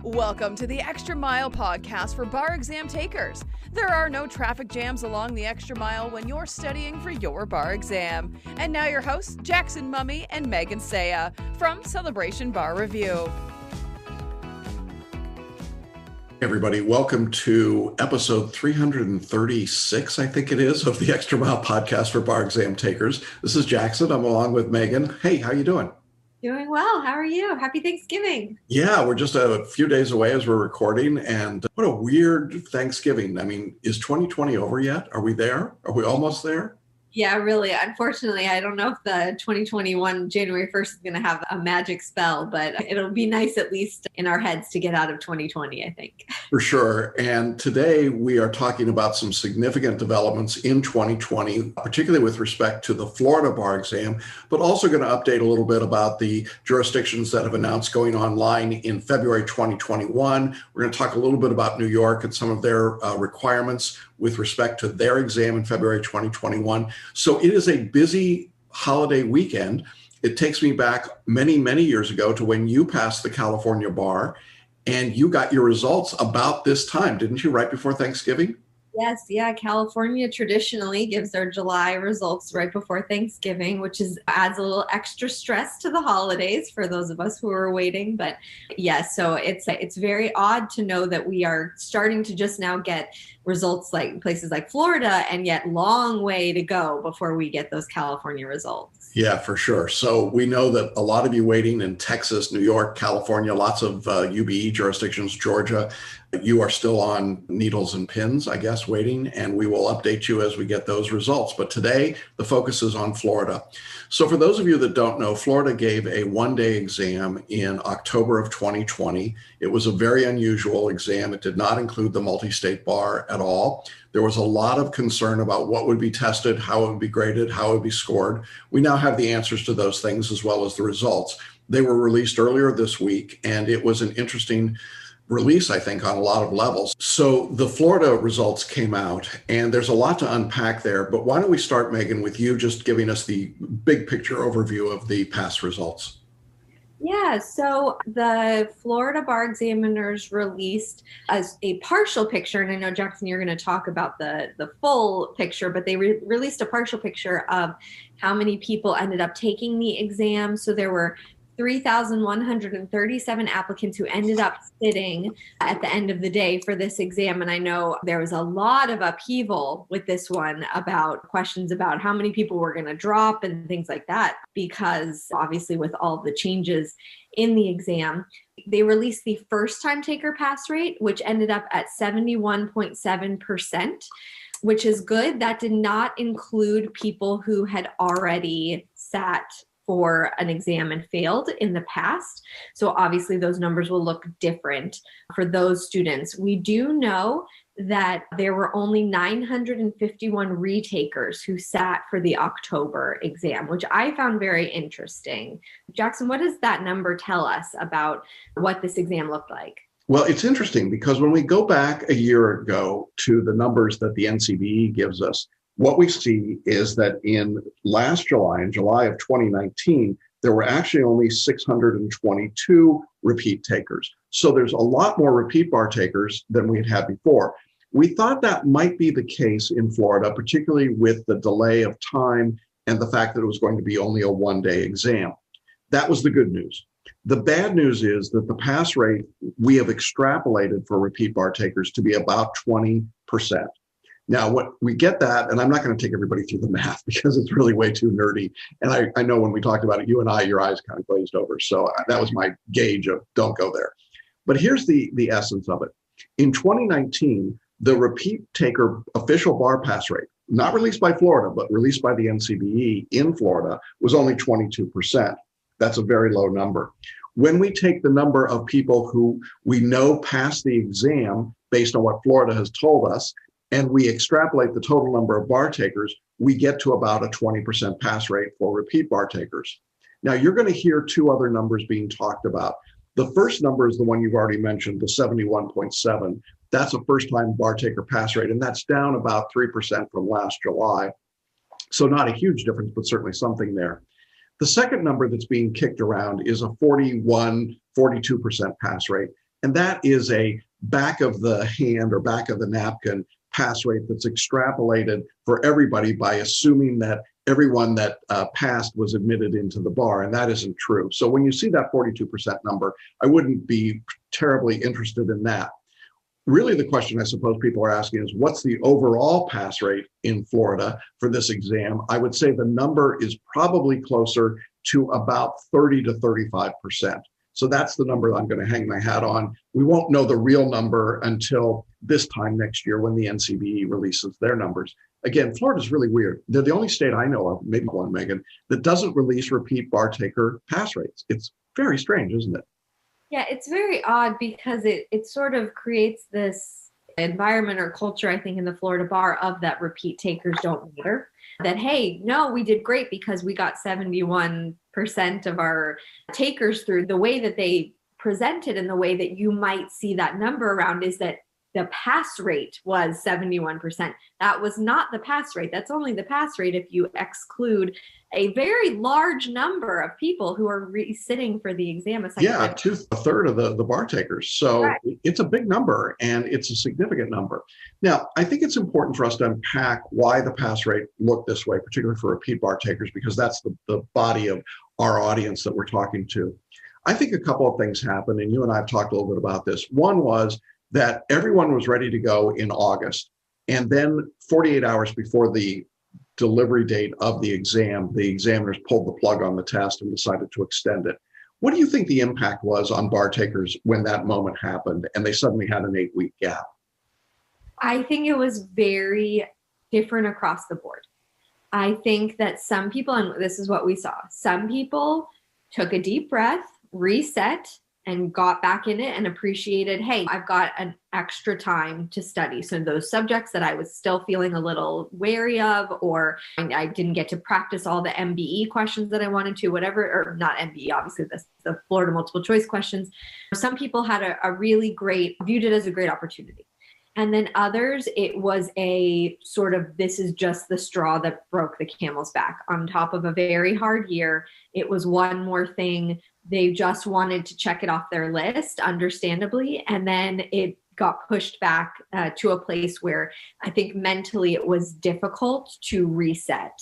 Welcome to the Extra Mile podcast for bar exam takers. There are no traffic jams along the extra mile when you're studying for your bar exam. And now your hosts, Jackson Mummy and Megan Saya from Celebration Bar Review. Hey everybody, welcome to episode 336, I think it is, of the Extra Mile podcast for bar exam takers. This is Jackson. I'm along with Megan. Hey, how you doing? Doing well. How are you? Happy Thanksgiving. Yeah, we're just a few days away as we're recording, and what a weird Thanksgiving. I mean, is 2020 over yet? Are we there? Are we almost there? Yeah, really. Unfortunately, I don't know if the 2021 January 1st is going to have a magic spell, but it'll be nice at least in our heads to get out of 2020, I think. For sure. And today we are talking about some significant developments in 2020, particularly with respect to the Florida bar exam, but also going to update a little bit about the jurisdictions that have announced going online in February 2021. We're going to talk a little bit about New York and some of their requirements with respect to their exam in February 2021. So it is a busy holiday weekend. It takes me back many, many years ago to when you passed the California bar and you got your results about this time, didn't you, right before Thanksgiving? Yes, yeah. California traditionally gives their July results right before Thanksgiving, which adds a little extra stress to the holidays for those of us who are waiting. But yes, so it's very odd to know that we are starting to just now get results like places like Florida, and yet long way to go before we get those California results. Yeah, for sure. So we know that a lot of you waiting in Texas, New York, California, lots of UBE jurisdictions, Georgia, you are still on needles and pins, I guess, waiting, and we will update you as we get those results. But today, the focus is on Florida. So for those of you that don't know, Florida gave a one-day exam in October of 2020. It was a very unusual exam. It did not include the multi-state bar at all. There was a lot of concern about what would be tested, how it would be graded, how it would be scored. We now have the answers to those things as well as the results. They were released earlier this week, and it was an interesting release, I think, on a lot of levels. So the Florida results came out, and there's a lot to unpack there. But why don't we start, Megan, with you just giving us the big picture overview of the past results? Yeah, so the Florida bar examiners released as a partial picture, and I know, Jackson, you're going to talk about the full picture, but they released a partial picture of how many people ended up taking the exam. So there were 3,137 applicants who ended up sitting at the end of the day for this exam. And I know there was a lot of upheaval with this one about questions about how many people were going to drop and things like that, because obviously with all the changes in the exam, they released the first time taker pass rate, which ended up at 71.7%, which is good. That did not include people who had already sat for an exam and failed in the past. So obviously those numbers will look different for those students. We do know that there were only 951 retakers who sat for the October exam, which I found very interesting. Jackson, what does that number tell us about what this exam looked like? Well, it's interesting because when we go back a year ago to the numbers that the NCBE gives us, what we see is that in last July, in July of 2019, there were actually only 622 repeat takers. So there's a lot more repeat bar takers than we had before. We thought that might be the case in Florida, particularly with the delay of time and the fact that it was going to be only a one-day exam. That was the good news. The bad news is that the pass rate we have extrapolated for repeat bar takers to be about 20%. Now, what we get that, and I'm not going to take everybody through the math because it's really way too nerdy. And I know when we talked about it, you and I, your eyes kind of glazed over. So that was my gauge of don't go there. But here's the essence of it. In 2019, the repeat taker official bar pass rate, not released by Florida, but released by the NCBE in Florida, was only 22%. That's a very low number. When we take the number of people who we know passed the exam based on what Florida has told us, and we extrapolate the total number of bar takers, we get to about a 20% pass rate for repeat bar takers. Now, you're going to hear two other numbers being talked about. The first number is the one you've already mentioned, the 71.7. That's a first-time bar taker pass rate, and that's down about 3% from last July. So not a huge difference, but certainly something there. The second number that's being kicked around is a 41, 42% pass rate. And that is a back of the hand or back of the napkin pass rate that's extrapolated for everybody by assuming that everyone that passed was admitted into the bar, and that isn't true. So when you see that 42% number, I wouldn't be terribly interested in that. Really, the question I suppose people are asking is, what's the overall pass rate in Florida for this exam? I would say the number is probably closer to about 30 to 35%. So that's the number I'm going to hang my hat on. We won't know the real number until this time next year when the NCBE releases their numbers. Again, Florida's really weird. They're the only state I know of, maybe one, Megan, that doesn't release repeat bar taker pass rates. It's very strange, isn't it? Yeah, it's very odd because it sort of creates this environment or culture, I think, in the Florida bar of that repeat takers don't matter. That, hey, no, we did great because we got 71% of our takers through. The way that they presented and the way that you might see that number around is that the pass rate was 71%. That was not the pass rate. That's only the pass rate if you exclude a very large number of people who are sitting for the exam. A third of the bar takers. So right. It's a big number and it's a significant number. Now, I think it's important for us to unpack why the pass rate looked this way, particularly for repeat bar takers, because that's the body of our audience that we're talking to. I think a couple of things happened, and you and I have talked a little bit about this. One was that everyone was ready to go in August, and then 48 hours before the delivery date of the exam, the examiners pulled the plug on the test and decided to extend it. What do you think the impact was on bar takers when that moment happened and they suddenly had an 8-week gap? I think it was very different across the board. I think that some people, and this is what we saw, some people took a deep breath, reset, and got back in it and appreciated, hey, I've got an extra time to study. So those subjects that I was still feeling a little wary of, or I didn't get to practice all the MBE questions that I wanted to, whatever, or not MBE, obviously the Florida multiple choice questions. Some people had a really great, viewed it as a great opportunity. And then others, it was a sort of, this is just the straw that broke the camel's back. On top of a very hard year, it was one more thing. They just wanted to check it off their list, understandably. And then it got pushed back to a place where I think mentally it was difficult to reset.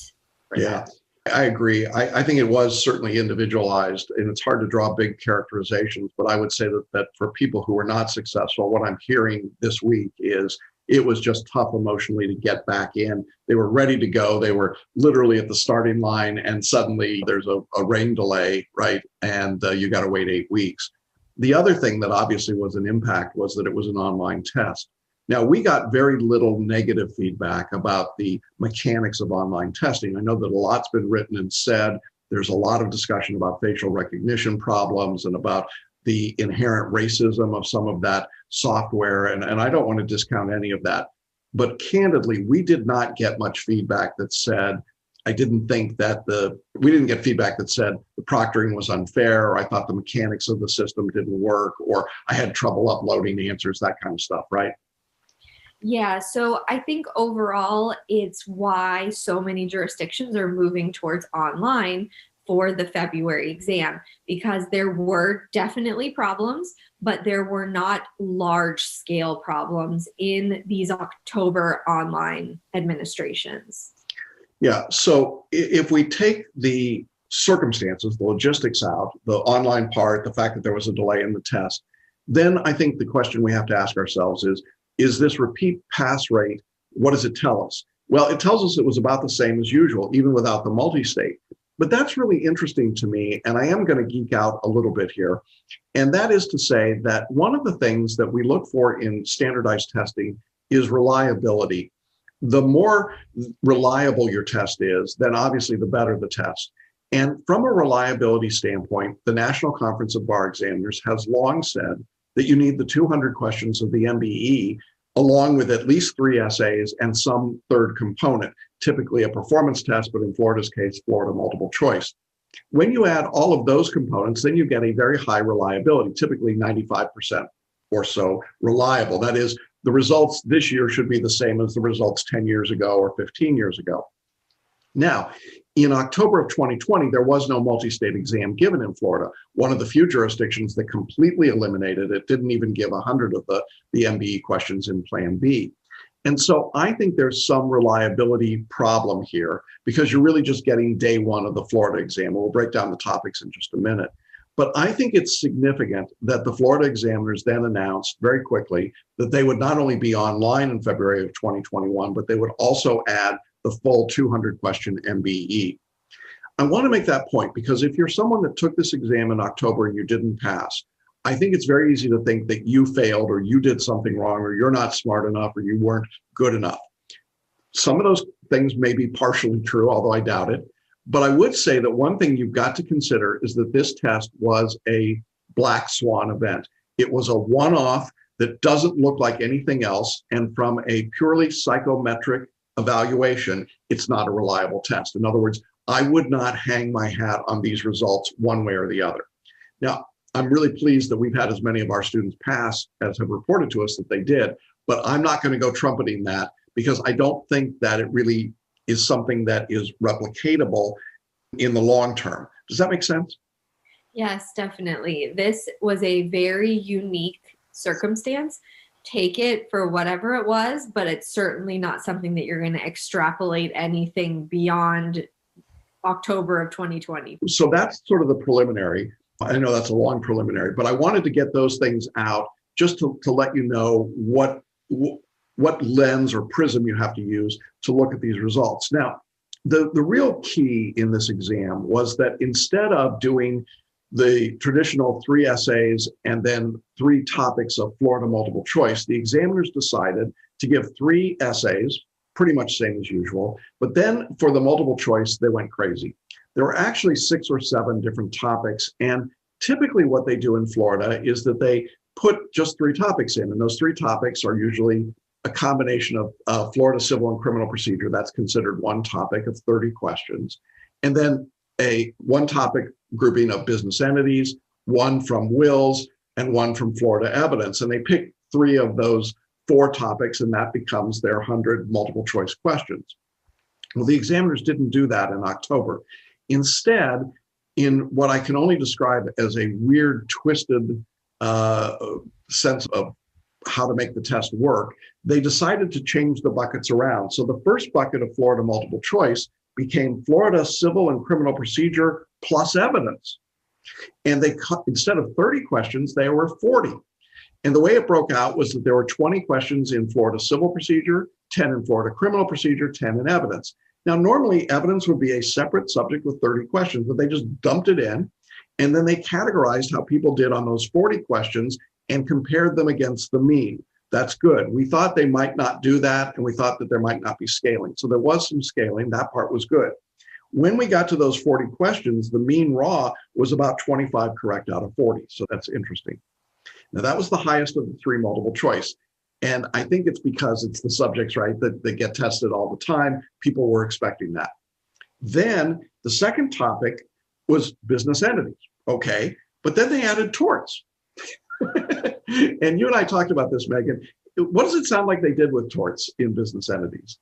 Yeah, I agree. I think it was certainly individualized, and it's hard to draw big characterizations, but I would say that for people who were not successful, what I'm hearing this week is it was just tough emotionally to get back in. They were ready to go. They were literally at the starting line, and suddenly there's a rain delay, right? And you got to wait 8 weeks. The other thing that obviously was an impact was that it was an online test. Now, we got very little negative feedback about the mechanics of online testing. I know that a lot's been written and said. There's a lot of discussion about facial recognition problems and about the inherent racism of some of that software. And I don't want to discount any of that. But candidly, we did not get much feedback that said, we didn't get feedback that said the proctoring was unfair, or I thought the mechanics of the system didn't work, or I had trouble uploading answers, that kind of stuff, right? Yeah, so I think overall, it's why so many jurisdictions are moving towards online for the February exam, because there were definitely problems, but there were not large scale problems in these October online administrations. Yeah, so if we take the circumstances, the logistics out, the online part, the fact that there was a delay in the test, then I think the question we have to ask ourselves is this repeat pass rate, what does it tell us? Well, it tells us it was about the same as usual, even without the multi-state. But that's really interesting to me, and I am going to geek out a little bit here. And that is to say that one of the things that we look for in standardized testing is reliability. The more reliable your test is, then obviously the better the test. And from a reliability standpoint, the National Conference of Bar Examiners has long said that you need the 200 questions of the MBE along with at least 3 essays and some third component, typically a performance test, but in Florida's case, Florida multiple choice. When you add all of those components, then you get a very high reliability, typically 95% or so reliable. That is, the results this year should be the same as the results 10 years ago or 15 years ago. Now, In October of 2020, there was no multi-state exam given in Florida, one of the few jurisdictions that completely eliminated it, didn't even give 100 of the MBE questions in Plan B. And so I think there's some reliability problem here because you're really just getting day one of the Florida exam. We'll break down the topics in just a minute. But I think it's significant that the Florida examiners then announced very quickly that they would not only be online in February of 2021, but they would also add the full 200 question MBE. I want to make that point because if you're someone that took this exam in October and you didn't pass, I think it's very easy to think that you failed or you did something wrong or you're not smart enough or you weren't good enough. Some of those things may be partially true, although I doubt it. But I would say that one thing you've got to consider is that this test was a black swan event. It was a one-off that doesn't look like anything else. And from a purely psychometric evaluation, it's not a reliable test. In other words, I would not hang my hat on these results one way or the other. Now, I'm really pleased that we've had as many of our students pass as have reported to us that they did, but I'm not going to go trumpeting that because I don't think that it really is something that is replicatable in the long term. Does that make sense? Yes, definitely. This was a very unique circumstance. Take it for whatever it was, but it's certainly not something that you're going to extrapolate anything beyond October of 2020. So that's sort of the preliminary. I know that's a long preliminary, but I wanted to get those things out just to let you know what lens or prism you have to use to look at these results. Now, the real key in this exam was that instead of doing the traditional 3 essays and then 3 topics of Florida multiple choice, the examiners decided to give 3 essays, pretty much same as usual, but then for the multiple choice, they went crazy. There were actually 6 or 7 different topics, and typically what they do in Florida is that they put just 3 topics in, and those 3 topics are usually a combination of Florida civil and criminal procedure. That's considered one topic of 30 questions. And then one topic grouping of business entities, one from wills, and one from Florida evidence. And they pick 3 of those 4 topics, and that becomes their 100 multiple choice questions. Well, the examiners didn't do that in October. Instead, in what I can only describe as a weird, twisted sense of how to make the test work, they decided to change the buckets around. So the first bucket of Florida multiple choice became Florida civil and criminal procedure plus evidence. And they instead of 30 questions, they were 40. And the way it broke out was that there were 20 questions in Florida civil procedure, 10 in Florida criminal procedure, 10 in evidence. Now, normally evidence would be a separate subject with 30 questions, but they just dumped it in. And then they categorized how people did on those 40 questions and compared them against the mean. That's good. We thought they might not do that, and we thought that there might not be scaling. So there was some scaling. That part was good. When we got to those 40 questions, the mean raw was about 25 correct out of 40. So that's interesting. Now, that was the highest of the 3 multiple choice. And I think it's because it's the subjects, right, that get tested all the time. People were expecting that. Then the second topic was business entities. Okay. But then they added torts. And you and I talked about this, Megan. What does it sound like they did with torts in business entities?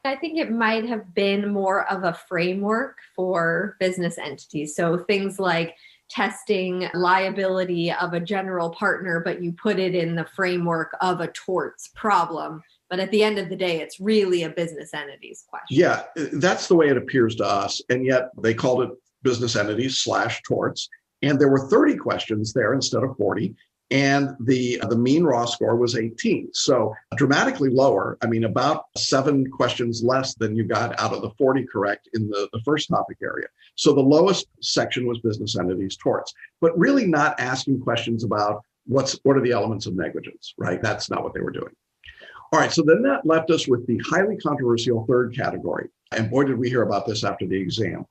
I think it might have been more of a framework for business entities. So things like testing liability of a general partner, but you put it in the framework of a torts problem. But at the end of the day, it's really a business entities question. Yeah, that's the way it appears to us. And yet they called it business entities / torts. And there were 30 questions there instead of 40. And the mean raw score was 18. So dramatically lower. I mean, about 7 questions less than you got out of the 40 correct in the first topic area. So the lowest section was business entities, torts, but really not asking questions about what are the elements of negligence, right? That's not what they were doing. All right, so then that left us with the highly controversial third category. And boy, did we hear about this after the exam.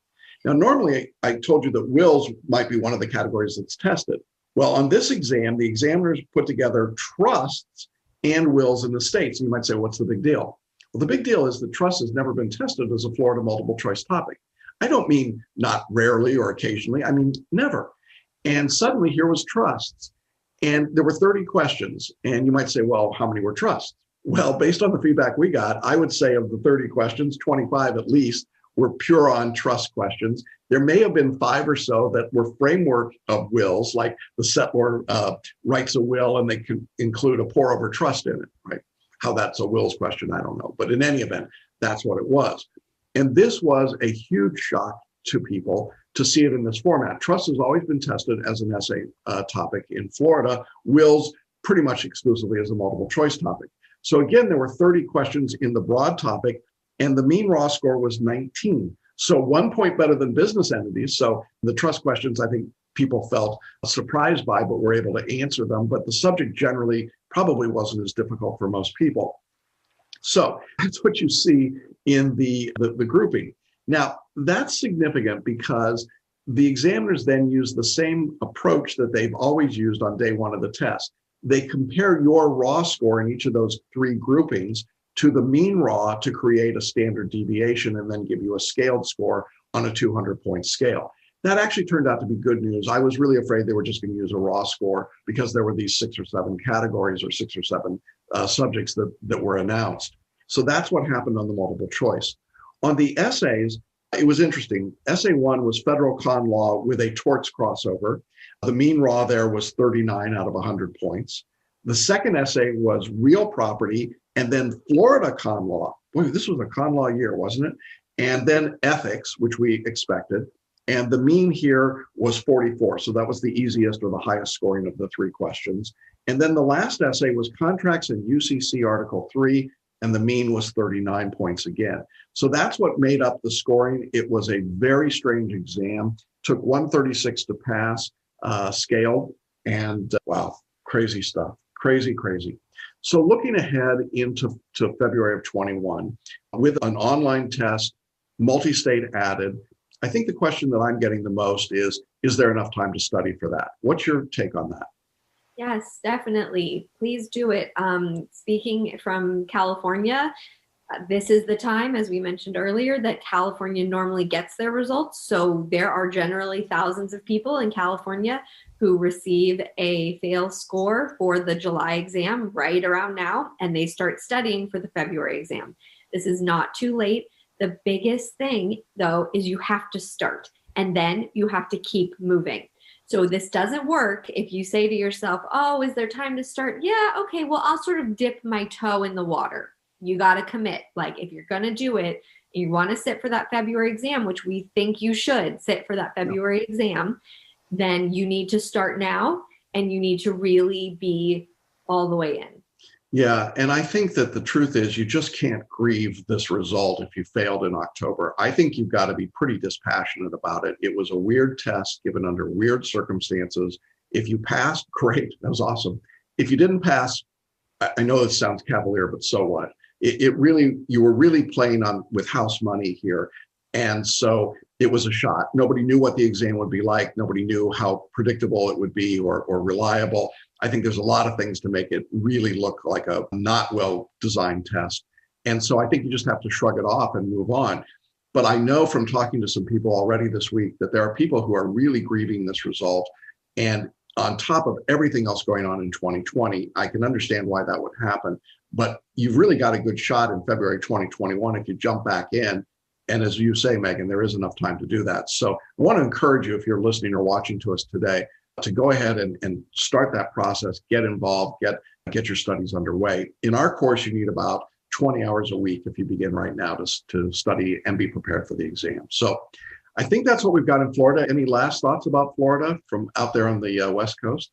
Now, normally I told you that wills might be one of the categories that's tested. Well, on this exam, the examiners put together trusts and wills in the states. And you might say, what's the big deal? Well, the big deal is that trust has never been tested as a Florida multiple choice topic. I don't mean not rarely or occasionally. I mean, never. And suddenly here was trusts. And there were 30 questions. And you might say, well, how many were trusts? Well, based on the feedback we got, I would say of the 30 questions, 25 at least were pure on trust questions. There may have been 5 or so that were framework of wills, like the settlor writes a will and they can include a pour over trust in it, right? How that's a wills question, I don't know. But in any event, that's what it was. And this was a huge shock to people to see it in this format. Trust has always been tested as an essay topic in Florida, wills pretty much exclusively as a multiple choice topic. So again, there were 30 questions in the broad topic, and the mean raw score was 19. So 1 point better than business entities. So the trust questions, I think people felt surprised by, but were able to answer them. But the subject generally probably wasn't as difficult for most people. So that's what you see in the grouping. Now, that's significant because the examiners then use the same approach that they've always used on day 1 of the test. They compare your raw score in each of those 3 groupings to the mean raw to create a standard deviation and then give you a scaled score on a 200-point scale. That actually turned out to be good news. I was really afraid they were just going to use a raw score because there were these 6 or 7 categories or 6 or 7 subjects that were announced. So that's what happened on the multiple choice. On the essays, it was interesting. Essay 1 was federal con law with a torts crossover. The mean raw there was 39 out of 100 points. The second essay was real property and then Florida con law. Boy, this was a con law year, wasn't it? And then ethics, which we expected. And the mean here was 44. So that was the easiest or the highest scoring of the 3 questions. And then the last essay was contracts and UCC Article 3, and the mean was 39 points again. So that's what made up the scoring. It was a very strange exam. Took 136 to pass, scaled, and wow, crazy stuff. Crazy. So looking ahead into February of 21, with an online test, multi-state added, I think the question that I'm getting the most is there enough time to study for that? What's your take on that? Yes, definitely. Please do it. Speaking from California, this is the time, as we mentioned earlier, that California normally gets their results. So there are generally thousands of people in California who receive a fail score for the July exam right around now, and they start studying for the February exam. This is not too late. The biggest thing, though, is you have to start, and then you have to keep moving. So this doesn't work if you say to yourself, oh, is there time to start? Yeah, okay, well, I'll sort of dip my toe in the water. You got to commit. Like, if you're going to do it, you want to sit for that February exam, which we think you should sit for that February exam, then you need to start now, and you need to really be all the way in. Yeah, and I think that the truth is you just can't grieve this result if you failed in October. I think you've got to be pretty dispassionate about it. It was a weird test given under weird circumstances. If you passed, great, that was awesome. If you didn't pass, I know it sounds cavalier, but so what? You were really playing with house money here. And so it was a shot. Nobody knew what the exam would be like. Nobody knew how predictable it would be or reliable. I think there's a lot of things to make it really look like a not well-designed test. And so I think you just have to shrug it off and move on. But I know from talking to some people already this week that there are people who are really grieving this result. And on top of everything else going on in 2020, I can understand why that would happen. But you've really got a good shot in February 2021 if you jump back in. And as you say, Megan, there is enough time to do that. So I want to encourage you, if you're listening or watching to us today, to go ahead and start that process, get involved, get your studies underway. In our course, you need about 20 hours a week if you begin right now to study and be prepared for the exam. So I think that's what we've got in Florida. Any last thoughts about Florida from out there on the West Coast?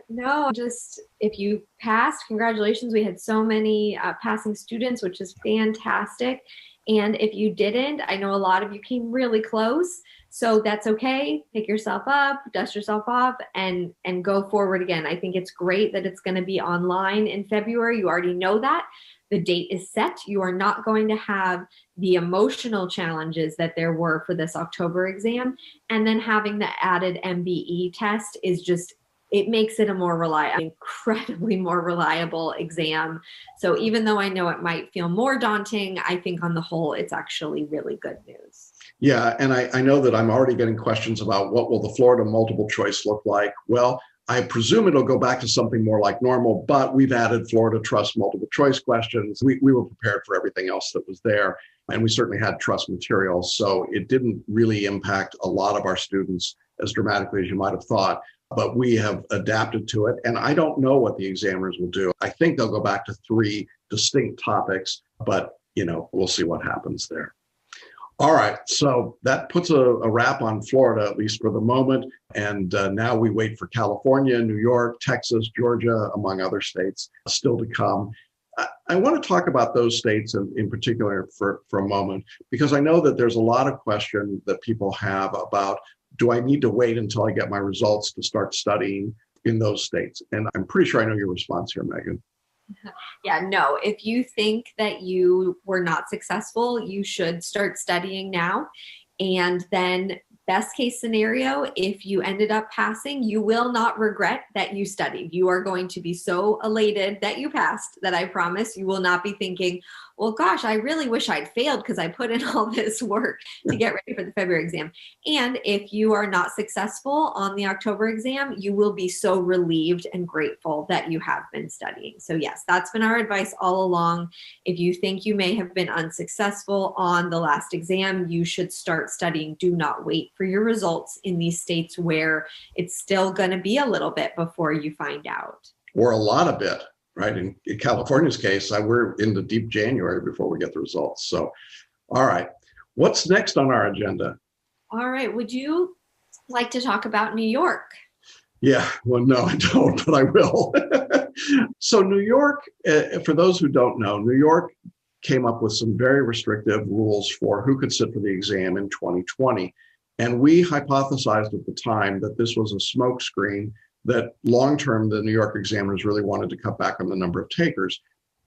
No, just if you passed, congratulations. We had so many passing students, which is fantastic. And if you didn't, I know a lot of you came really close. So that's okay. Pick yourself up, dust yourself off, and go forward again. I think it's great that it's going to be online in February. You already know that. The date is set. You are not going to have the emotional challenges that there were for this October exam. And then having the added MBE test is just, it makes it a more incredibly more reliable exam. So even though I know it might feel more daunting, I think on the whole, it's actually really good news. Yeah, and I know that I'm already getting questions about what will the Florida multiple choice look like. Well, I presume it'll go back to something more like normal, but we've added Florida Trust multiple choice questions. We were prepared for everything else that was there. And we certainly had trust materials. So it didn't really impact a lot of our students as dramatically as you might have thought. But we have adapted to it. And I don't know what the examiners will do. I think they'll go back to 3 distinct topics, but we'll see what happens there. All right, so that puts a wrap on Florida, at least for the moment. And now we wait for California, New York, Texas, Georgia, among other states still to come. I want to talk about those states in particular for a moment, because I know that there's a lot of question that people have about, do I need to wait until I get my results to start studying in those states? And I'm pretty sure I know your response here, Megan. Yeah, no, if you think that you were not successful, you should start studying now. And then best case scenario, if you ended up passing, you will not regret that you studied. You are going to be so elated that you passed that I promise you will not be thinking, well, gosh, I really wish I'd failed because I put in all this work to get ready for the February exam. And if you are not successful on the October exam, you will be so relieved and grateful that you have been studying. So yes, that's been our advice all along. If you think you may have been unsuccessful on the last exam, you should start studying. Do not wait for your results in these states where it's still going to be a little bit before you find out. Or a lot of it. Right. In California's case, we're into deep January before we get the results. So, all right. What's next on our agenda? All right. Would you like to talk about New York? Yeah. Well, no, I don't, but I will. So New York, for those who don't know, New York came up with some very restrictive rules for who could sit for the exam in 2020. And we hypothesized at the time that this was a smokescreen, that long-term, the New York examiners really wanted to cut back on the number of takers.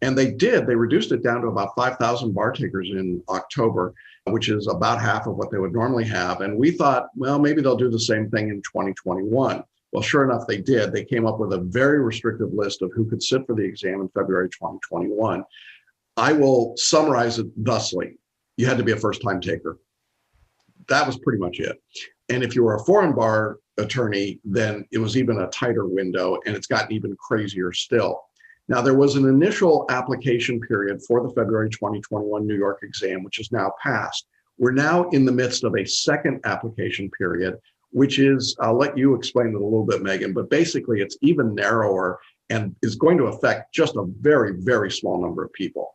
And they did. They reduced it down to about 5,000 bar takers in October, which is about half of what they would normally have. And we thought, well, maybe they'll do the same thing in 2021. Well, sure enough, they did. They came up with a very restrictive list of who could sit for the exam in February 2021. I will summarize it thusly. You had to be a first-time taker. That was pretty much it. And if you were a foreign bar attorney, then it was even a tighter window, and it's gotten even crazier still. Now, there was an initial application period for the February 2021 New York exam, which is now passed. We're now in the midst of a second application period, which is, I'll let you explain it a little bit, Megan, but basically it's even narrower and is going to affect just a very, very small number of people.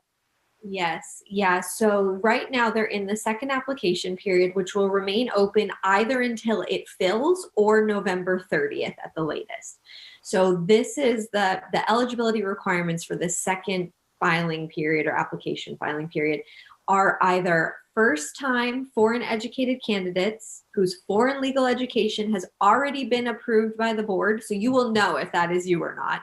Yes. Yeah. So right now they're in the second application period, which will remain open either until it fills or November 30th at the latest. So this is the eligibility requirements for the second filing period or application filing period are either first-time foreign educated candidates whose foreign legal education has already been approved by the board. So you will know if that is you or not.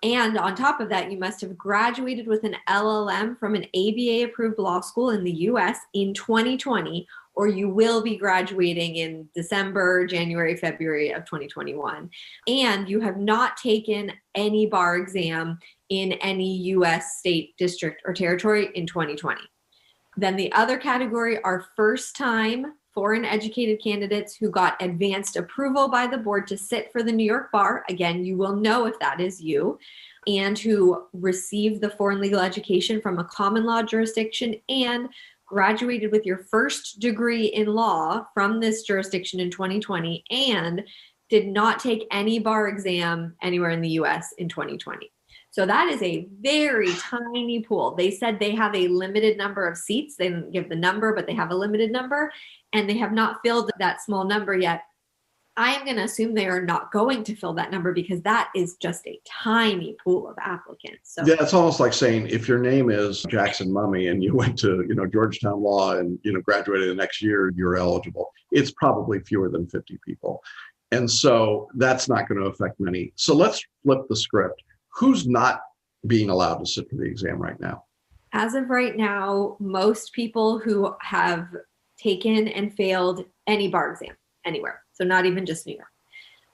And on top of that, you must have graduated with an LLM from an ABA-approved law school in the U.S. in 2020, or you will be graduating in December, January, February of 2021. And you have not taken any bar exam in any U.S. state, district, or territory in 2020. Then the other category are first-time foreign educated candidates who got advanced approval by the board to sit for the New York bar. Again, you will know if that is you, and who received the foreign legal education from a common law jurisdiction and graduated with your first degree in law from this jurisdiction in 2020 and did not take any bar exam anywhere in the US in 2020. So that is a very tiny pool. They said they have a limited number of seats. They didn't give the number, but they have a limited number, and they have not filled that small number yet. I am going to assume they are not going to fill that number because that is just a tiny pool of applicants. So yeah, it's almost like saying if your name is Jackson Mummy and you went to Georgetown Law and graduated the next year, you're eligible. It's probably fewer than 50 people, and so that's not going to affect many. So let's flip the script. Who's not being allowed to sit for the exam right now? As of right now, most people who have taken and failed any bar exam anywhere. So not even just New York.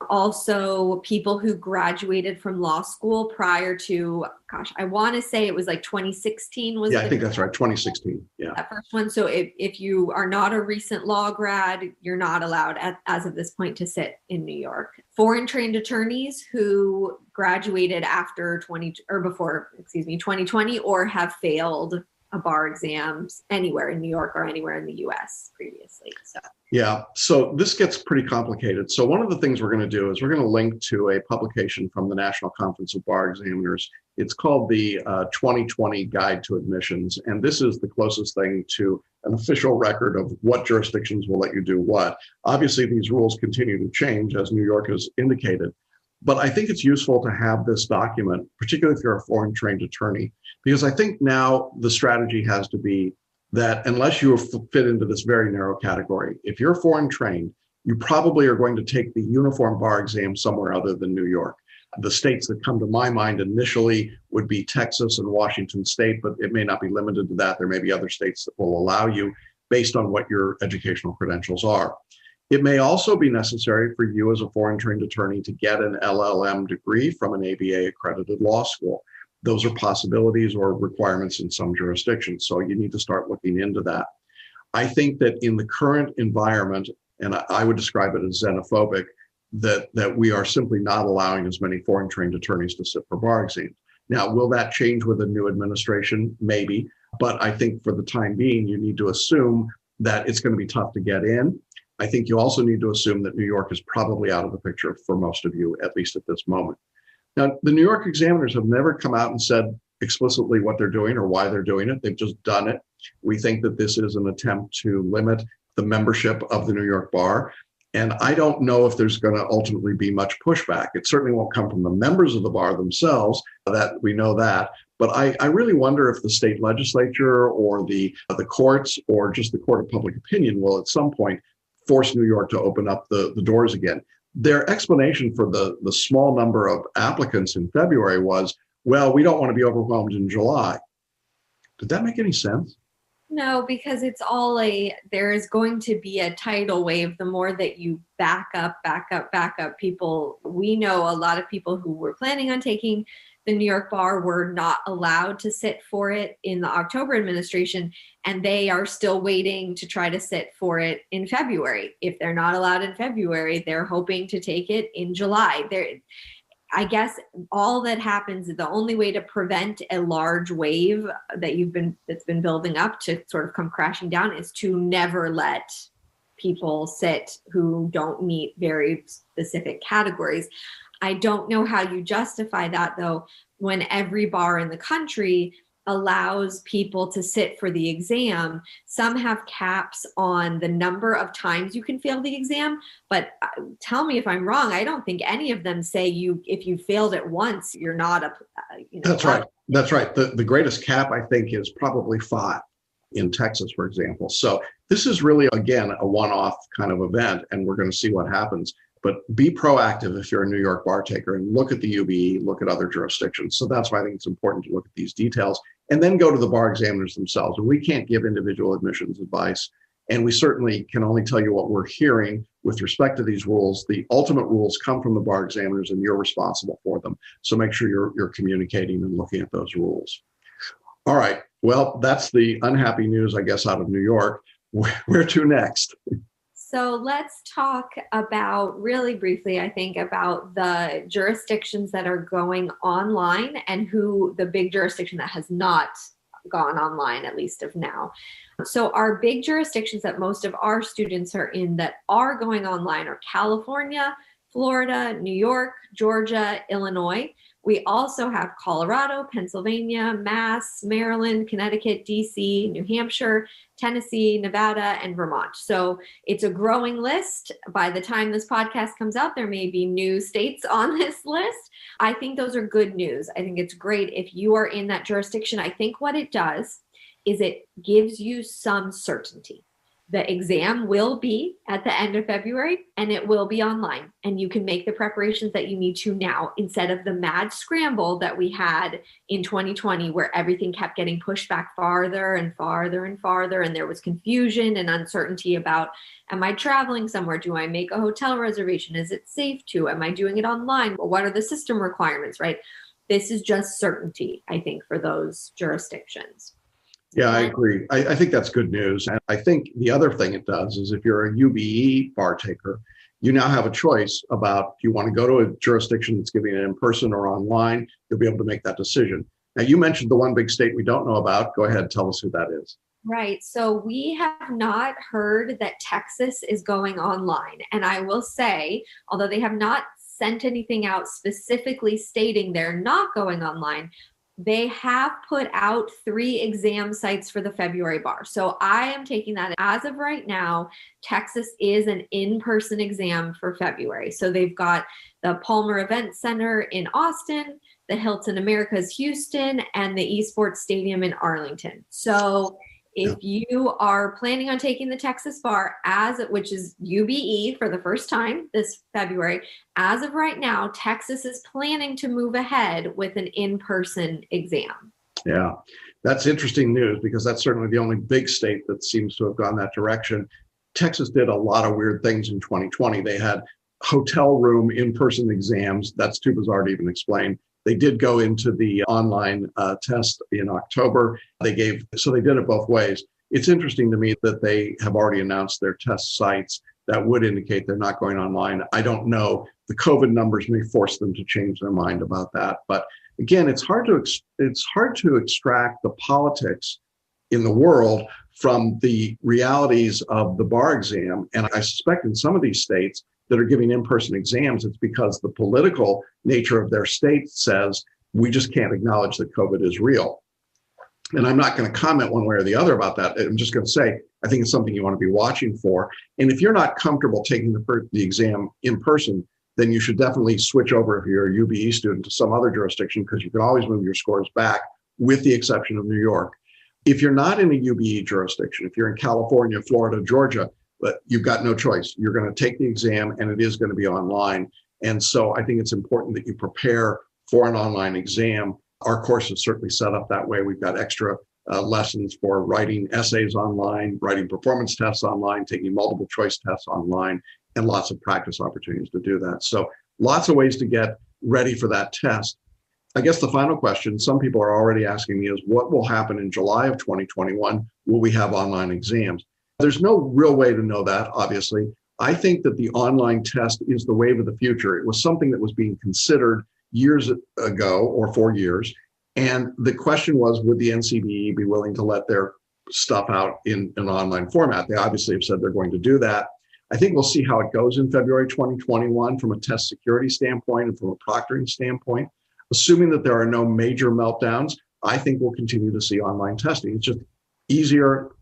Also, people who graduated from law school prior to, I want to say it was like 2016 was. Yeah, I think that's right. 2016. Yeah. That first one. So if you are not a recent law grad, you're not allowed as of this point to sit in New York. Foreign trained attorneys who graduated after 2020 or have failed a bar exam anywhere in New York or anywhere in the US previously. So yeah, so this gets pretty complicated. So one of the things we're going to do is we're going to link to a publication from the National Conference of Bar Examiners. It's called the 2020 Guide to Admissions, and this is the closest thing to an official record of what jurisdictions will let you do what. Obviously, these rules continue to change, as New York has indicated. But I think it's useful to have this document, particularly if you're a foreign trained attorney, because I think now the strategy has to be that unless you fit into this very narrow category, if you're foreign trained, you probably are going to take the uniform bar exam somewhere other than New York. The states that come to my mind initially would be Texas and Washington State, but it may not be limited to that. There may be other states that will allow you based on what your educational credentials are. It may also be necessary for you as a foreign trained attorney to get an LLM degree from an ABA accredited law school. Those are possibilities or requirements in some jurisdictions. So you need to start looking into that. I think that in the current environment, and I would describe it as xenophobic, that we are simply not allowing as many foreign trained attorneys to sit for bar exams. Now, will that change with a new administration? Maybe. But I think for the time being, you need to assume that it's going to be tough to get in. I think you also need to assume that New York is probably out of the picture for most of you, at least at this moment. Now, the New York examiners have never come out and said explicitly what they're doing or why they're doing it. They've just done it. We think that this is an attempt to limit the membership of the New York bar. And I don't know if there's going to ultimately be much pushback. It certainly won't come from the members of the bar themselves, that we know that. But I really wonder if the state legislature or the courts or just the court of public opinion will at some point force New York to open up the doors again. Their explanation for the small number of applicants in February was, well, we don't want to be overwhelmed in July. Did that make any sense? No, because it's all there is going to be a tidal wave the more that you back up people. We know a lot of people who were planning on taking the New York bar were not allowed to sit for it in the October administration, and they are still waiting to try to sit for it in February. If they're not allowed in February, they're hoping to take it in July. I guess all that happens, the only way to prevent a large wave that's been building up to sort of come crashing down is to never let people sit who don't meet very specific categories. I don't know how you justify that, though, when every bar in the country allows people to sit for the exam. Some have caps on the number of times you can fail the exam, but tell me if I'm wrong. I don't think any of them say if you failed it once, you're not a. That's right. That's right. The greatest cap, I think, is probably 5 in Texas, for example. So this is really, again, a one-off kind of event, and we're going to see what happens. But be proactive if you're a New York bar taker and look at the UBE, look at other jurisdictions. So that's why I think it's important to look at these details and then go to the bar examiners themselves. And we can't give individual admissions advice. And we certainly can only tell you what we're hearing with respect to these rules. The ultimate rules come from the bar examiners and you're responsible for them. So make sure you're communicating and looking at those rules. All right. Well, that's the unhappy news, I guess, out of New York. Where to next? So let's talk about, really briefly, I think, about the jurisdictions that are going online and who the big jurisdiction that has not gone online, at least of now. So our big jurisdictions that most of our students are in that are going online are California, Florida, New York, Georgia, Illinois. We also have Colorado, Pennsylvania, Mass, Maryland, Connecticut, DC, New Hampshire, Tennessee, Nevada, and Vermont. So it's a growing list. By the time this podcast comes out, there may be new states on this list. I think those are good news. I think it's great if you are in that jurisdiction. I think what it does is it gives you some certainty. The exam will be at the end of February and it will be online, and you can make the preparations that you need to now instead of the mad scramble that we had in 2020 where everything kept getting pushed back farther and farther and farther, and there was confusion and uncertainty about, am I traveling somewhere? Do I make a hotel reservation? Is it safe to? Am I doing it online? What are the system requirements, right? This is just certainty, I think, for those jurisdictions. Yeah, I agree. I think that's good news. And I think the other thing it does is if you're a UBE bar taker, you now have a choice about, do you want to go to a jurisdiction that's giving it in person or online? You'll be able to make that decision. Now, you mentioned the one big state we don't know about. Go ahead, tell us who that is. Right. So we have not heard that Texas is going online. And I will say, although they have not sent anything out specifically stating they're not going online, they have put out 3 exam sites for the February bar. So I am taking that as of right now, Texas is an in-person exam for February. So they've got the Palmer Event Center in Austin, the Hilton Americas Houston, and the Esports Stadium in Arlington. So if you are planning on taking the Texas bar, which is UBE for the first time this February, as of right now, Texas is planning to move ahead with an in-person exam. Yeah, that's interesting news because that's certainly the only big state that seems to have gone that direction. Texas did a lot of weird things in 2020. They had hotel room in-person exams. That's too bizarre to even explain. They did go into the online test in October. So they did it both ways. It's interesting to me that they have already announced their test sites. That would indicate they're not going online. I don't know. The COVID numbers may force them to change their mind about that. But again, it's hard to extract the politics in the world from the realities of the bar exam. And I suspect in some of these states that are giving in-person exams, it's because the political nature of their state says, we just can't acknowledge that COVID is real. And I'm not going to comment one way or the other about that. I'm just going to say, I think it's something you want to be watching for. And if you're not comfortable taking the exam in person, then you should definitely switch over if you're a UBE student to some other jurisdiction, because you can always move your scores back, with the exception of New York. If you're not in a UBE jurisdiction, if you're in California, Florida, Georgia, but you've got no choice. You're going to take the exam and it is going to be online. And so I think it's important that you prepare for an online exam. Our course is certainly set up that way. We've got extra lessons for writing essays online, writing performance tests online, taking multiple choice tests online, and lots of practice opportunities to do that. So lots of ways to get ready for that test. I guess the final question some people are already asking me is, what will happen in July of 2021? Will we have online exams? There's no real way to know that, obviously. I think that the online test is the wave of the future. It was something that was being considered years ago, or 4 years. And the question was, would the NCBE be willing to let their stuff out in an online format? They obviously have said they're going to do that. I think we'll see how it goes in February 2021 from a test security standpoint and from a proctoring standpoint. Assuming that there are no major meltdowns, I think we'll continue to see online testing. It's just easier,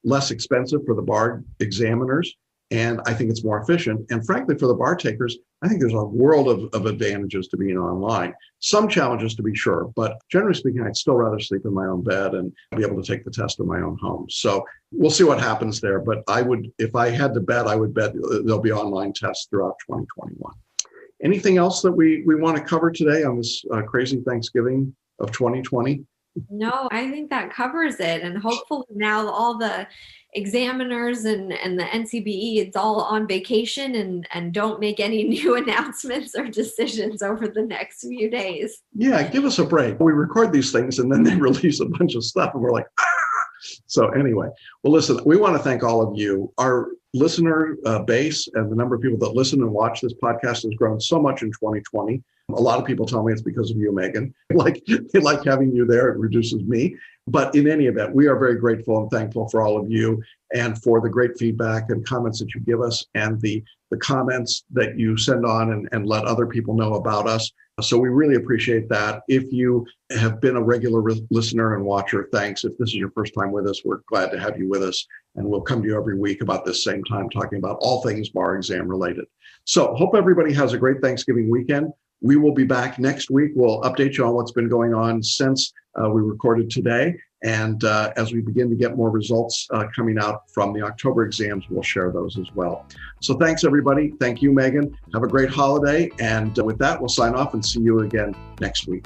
less expensive for the bar examiners, and I think it's more efficient. And frankly, for the bar takers, I think there's a world of advantages to being online. Some challenges to be sure, but generally speaking, I'd still rather sleep in my own bed and be able to take the test in my own home. So we'll see what happens there. But I would, if I had to bet, I would bet there'll be online tests throughout 2021. Anything else that we want to cover today on this crazy Thanksgiving of 2020? No, I think that covers it. And hopefully now all the examiners and the NCBE, it's all on vacation and don't make any new announcements or decisions over the next few days. Yeah, give us a break. We record these things and then they release a bunch of stuff and we're like, ah! So anyway, well, listen, we want to thank all of you. Our listener base and the number of people that listen and watch this podcast has grown so much in 2020. A lot of people tell me it's because of you, Megan. They like having you there. It reduces me. But in any event, we are very grateful and thankful for all of you and for the great feedback and comments that you give us and the comments that you send on and let other people know about us. So we really appreciate that. If you have been a regular listener and watcher, thanks. If this is your first time with us, we're glad to have you with us. And we'll come to you every week about this same time, talking about all things bar exam related. So hope everybody has a great Thanksgiving weekend. We will be back next week. We'll update you on what's been going on since we recorded today. And as we begin to get more results coming out from the October exams, we'll share those as well. So thanks, everybody. Thank you, Megan. Have a great holiday. And with that, we'll sign off and see you again next week.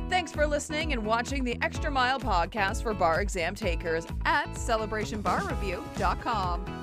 Thanks for listening and watching the Extra Mile podcast for bar exam takers at celebrationbarreview.com.